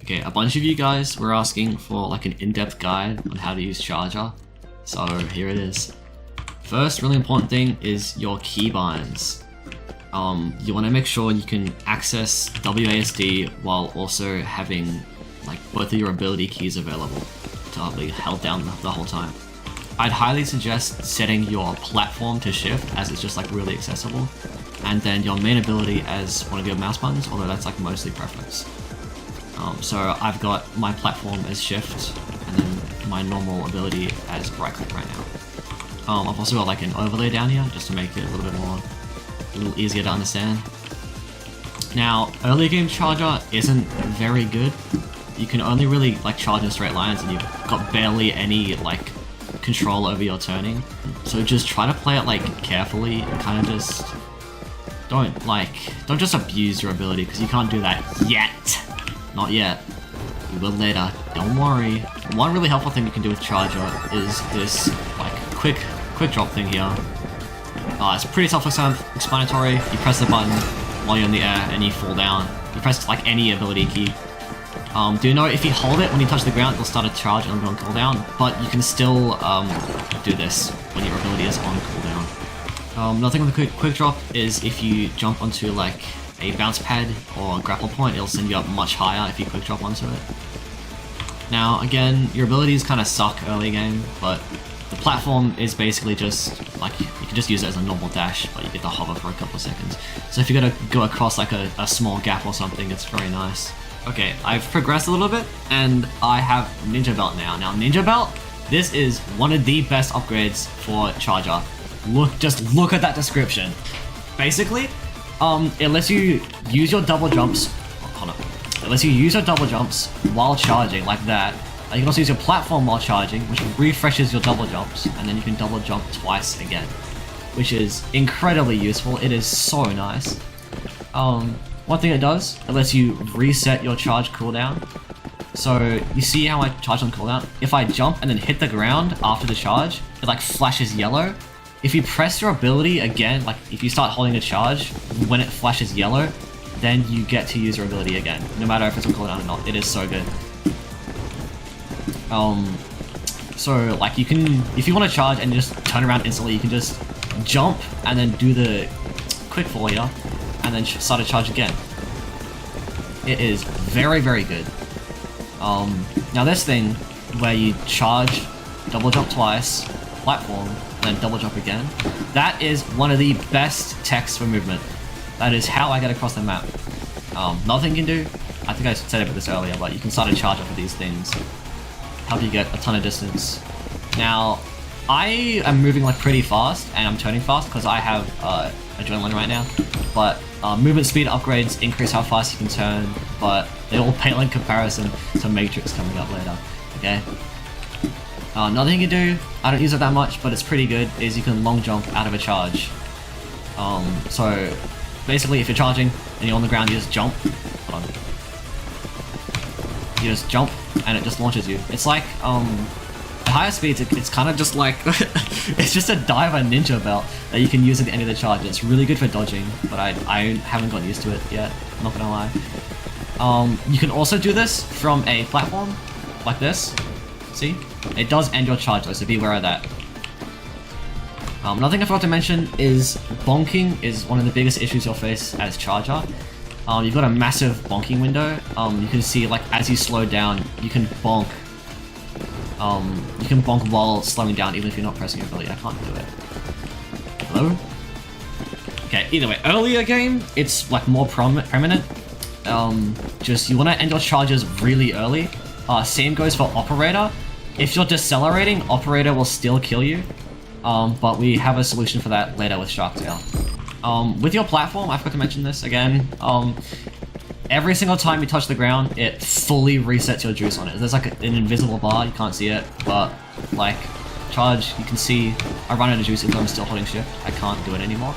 Okay, a bunch of you guys were asking for like an in-depth guide on how to use Charger, so here it is. First, really important thing is your keybinds. You want to make sure you can access WASD while also having like both of your ability keys available to be held down the whole time. I'd highly suggest setting your platform to shift, as it's just like really accessible, and then your main ability as one of your mouse buttons, although that's like mostly preference. So I've got my platform as shift, and then my normal ability as right click right now. I've also got like an overlay down here just to make it a little easier to understand. Now, early game Charger isn't very good. You can only really like charge in straight lines, and you've got barely any like control over your turning. So just try to play it like carefully and kind of just don't just abuse your ability, because you can't do that yet. Not yet. You will later. Don't worry. One really helpful thing you can do with Charger is this like quick drop thing here. It's pretty self-explanatory. You press the button while you're in the air and you fall down. You press like any ability key. Do note if you hold it when you touch the ground, it'll start a charge and go on cooldown, but you can still do this when your ability is on cooldown. Another thing with the quick drop is if you jump onto like a bounce pad or grapple point, it'll send you up much higher if you quick drop onto it. Now again, your abilities kind of suck early game, but the platform is basically just like, you can just use it as a normal dash, but you get to hover for a couple of seconds. So if you're gonna go across like a small gap or something, it's very nice. Okay, I've progressed a little bit, and I have Ninja Belt now. Now Ninja Belt, this is one of the best upgrades for Charger. Just look at that description. Basically, it lets you use your double jumps. Hold on. It lets you use your double jumps while charging, like that. You can also use your platform while charging, which refreshes your double jumps, and then you can double jump twice again, which is incredibly useful. It is so nice. One thing it does, it lets you reset your charge cooldown. So you see how I charge on cooldown? If I jump and then hit the ground after the charge, it like flashes yellow. If you press your ability again, like if you start holding a charge, when it flashes yellow, then you get to use your ability again, no matter if it's on cooldown or not. It is so good. So like you can, if you want to charge and just turn around instantly, you can just jump and then do the quick fall here, and then start a charge again. It is very, very good. Now this thing, where you charge, double jump twice, platform, then double jump again, that is one of the best techs for movement. That is how I get across the map. Another thing you can do, I think I said about this earlier, but you can start a charge off of these things. Help you get a ton of distance. Now, I am moving like pretty fast, and I'm turning fast because I have adrenaline right now, but movement speed upgrades increase how fast you can turn, but they all pale in comparison to Matrix coming up later, okay? Another thing you can do, I don't use it that much, but it's pretty good, is you can long jump out of a charge. So basically if you're charging and you're on the ground, you just jump. Hold on. You just jump and it just launches you. It's like, at higher speeds, it's kind of just like, it's just a diver ninja belt that you can use at the end of the charge. It's really good for dodging, but I haven't gotten used to it yet, I'm not gonna lie. You can also do this from a platform, like this. See? It does end your charge though, so be aware of that. Another thing I forgot to mention is bonking is one of the biggest issues you'll face as Charger. You've got a massive bonking window. You can see like as you slow down, you can bonk. You can bonk while slowing down even if you're not pressing your ability. I can't do it. Hello? Okay, either way, earlier game, it's like more prominent. Just you want to end your charges really early. Same goes for Operator. If you're decelerating, Operator will still kill you. But we have a solution for that later with Shark Tail. With your platform, I forgot to mention this again. Every single time you touch the ground, it fully resets your juice on it. There's like an invisible bar, you can't see it, but like charge, you can see I run out of juice even though I'm still holding shift. I can't do it anymore.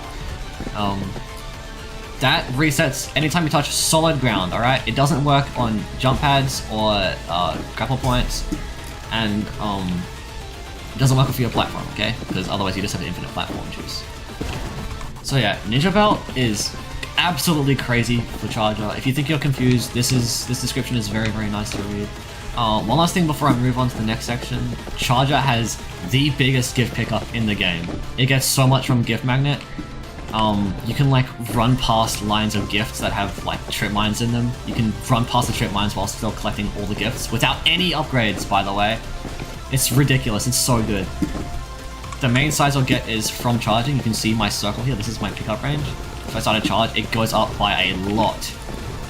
That resets anytime you touch solid ground, alright? It doesn't work on jump pads or grapple points, and it doesn't work for your platform, okay? Because otherwise you just have infinite platform juice. So yeah, Ninja Belt is absolutely crazy for charger. If you think you're confused, this description is very, very nice to read. One last thing before I move on to the next section. Charger has the biggest gift pickup in the game. It gets so much from gift magnet. You can like run past lines of gifts that have like trip mines in them. You can run past the trip mines while still collecting all the gifts without any upgrades, by the way. It's ridiculous, it's so good. The main size I'll get is from charging. You can see my circle here, this is my pickup range. If I start to charge, it goes up by a lot.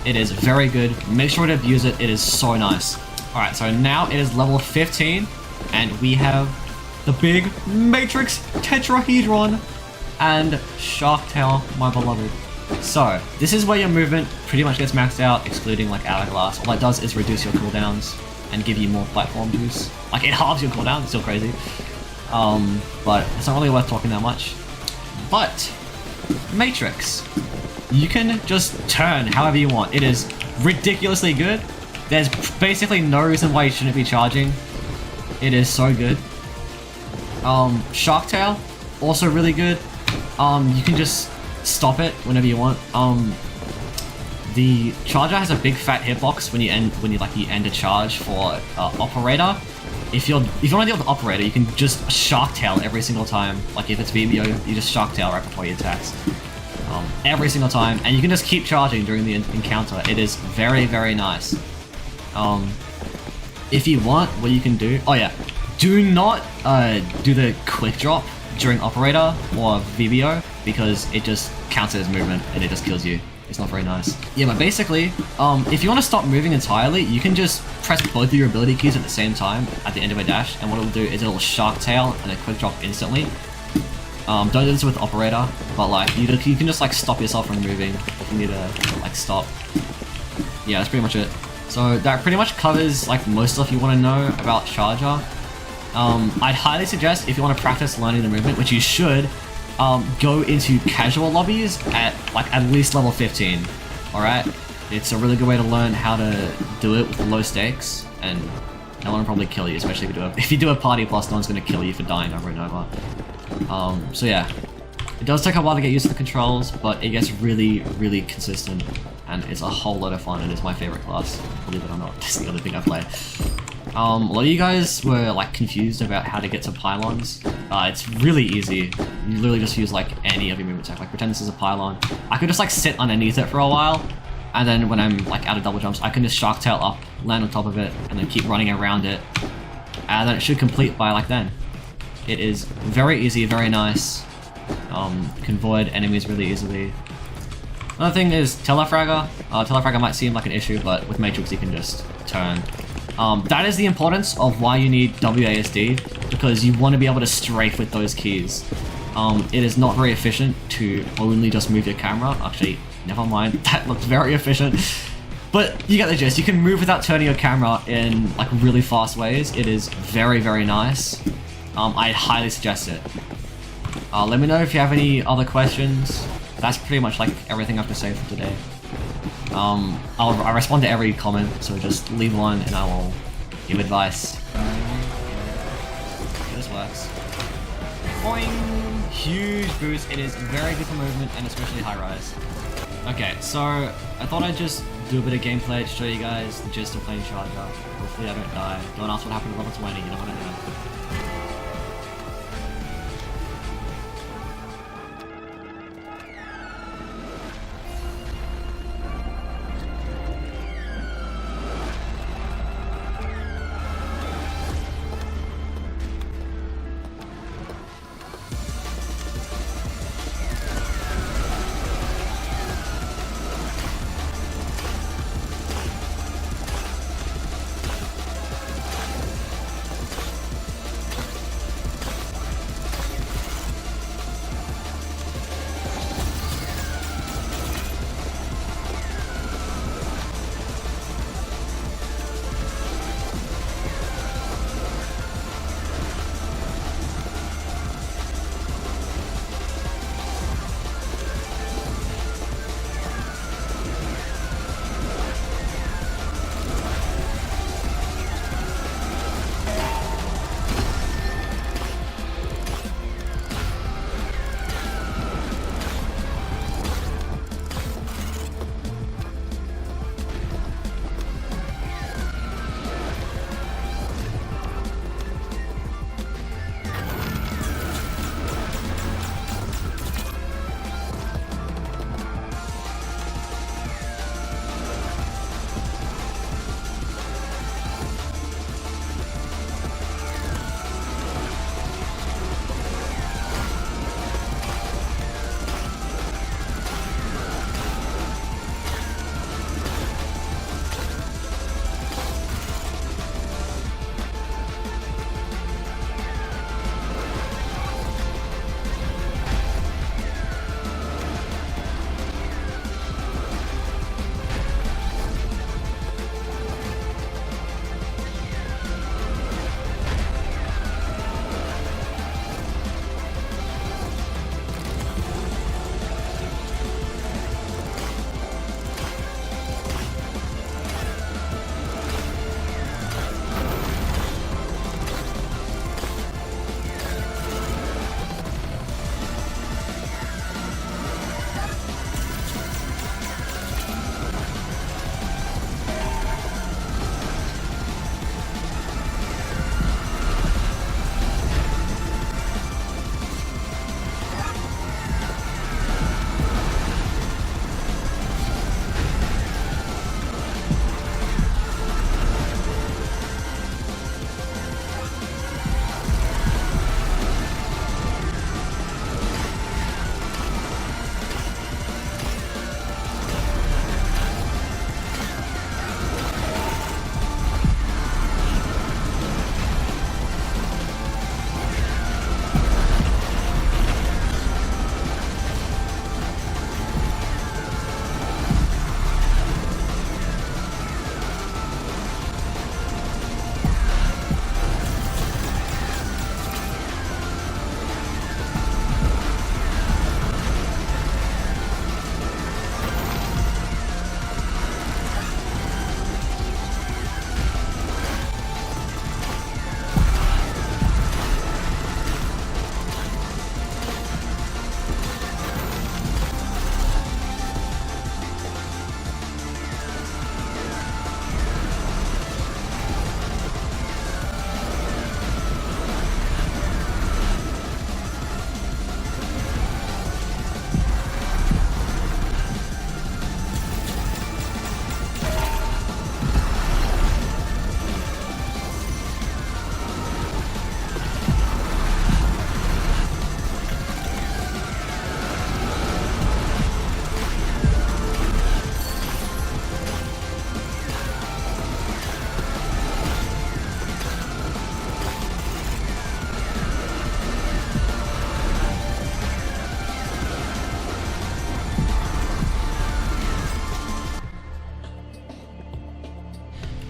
It is very good, make sure to abuse it, it is so nice. Alright, so now it is level 15, and we have the big Matrix Tetrahedron and Shark Tail, my beloved. So, this is where your movement pretty much gets maxed out, excluding like Hourglass. All that does is reduce your cooldowns and give you more platform juice. Like, it halves your cooldown, it's still crazy. But it's not really worth talking that much. But, Matrix. You can just turn however you want. It is ridiculously good. There's basically no reason why you shouldn't be charging. It is so good. Shark Tail, also really good. You can just stop it whenever you want. The charger has a big fat hitbox when you end a charge for operator. If you want to deal with operator, you can just Shark Tail every single time. Like if it's VBO, you just Shark Tail right before he attacks. Every single time, and you can just keep charging during the encounter. It is very, very nice. If you want, what you can do, oh yeah, do not do the quick drop during operator or VBO, because it just counts as movement and it just kills you. It's not very nice. Yeah, but basically, if you want to stop moving entirely, you can just press both of your ability keys at the same time at the end of a dash, and what it'll do is it'll Shark Tail and a quick drop instantly. Don't do this with operator, but like you can just like stop yourself from moving if you need to like stop. Yeah, that's pretty much it. So that pretty much covers like most stuff you want to know about charger. I'd highly suggest if you want to practice learning the movement, which you should, go into casual lobbies at least level 15. Alright? It's a really good way to learn how to do it with low stakes, and no one will probably kill you, especially if you do a party plus, no one's going to kill you for dying over and over. So yeah. It does take a while to get used to the controls, but it gets really, really consistent, and it's a whole lot of fun, and it's my favorite class, believe it or not. That's the other thing I play. A lot of you guys were like confused about how to get to pylons. It's really easy. You literally just use like any of your movement tech. Like pretend this is a pylon. I could just like sit underneath it for a while, and then when I'm like out of double jumps, I can just Shark Tail up, land on top of it, and then keep running around it. And then it should complete by like then. It is very easy, very nice. You can void enemies really easily. Another thing is Telefragger. Telefragger might seem like an issue, but with Matrix you can just turn. That is the importance of why you need WASD, because you want to be able to strafe with those keys. It is not very efficient to only just move your camera. Actually, never mind, that looks very efficient. But you get the gist, you can move without turning your camera in like really fast ways. It is very, very nice. I highly suggest it. Let me know if you have any other questions. That's pretty much like everything I have to say for today. I'll respond to every comment, so just leave one and I will give advice. This works. Boing! Huge boost. It is very good for movement and especially high rise. Okay, so I thought I'd just do a bit of gameplay to show you guys the gist of playing charger. Hopefully I don't die. Don't ask what happened at level 20, you don't want to know.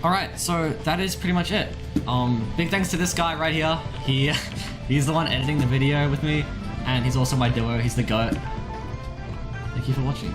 Alright, so that is pretty much it. Big thanks to this guy right here. He's the one editing the video with me, and he's also my duo. He's the GOAT. Thank you for watching.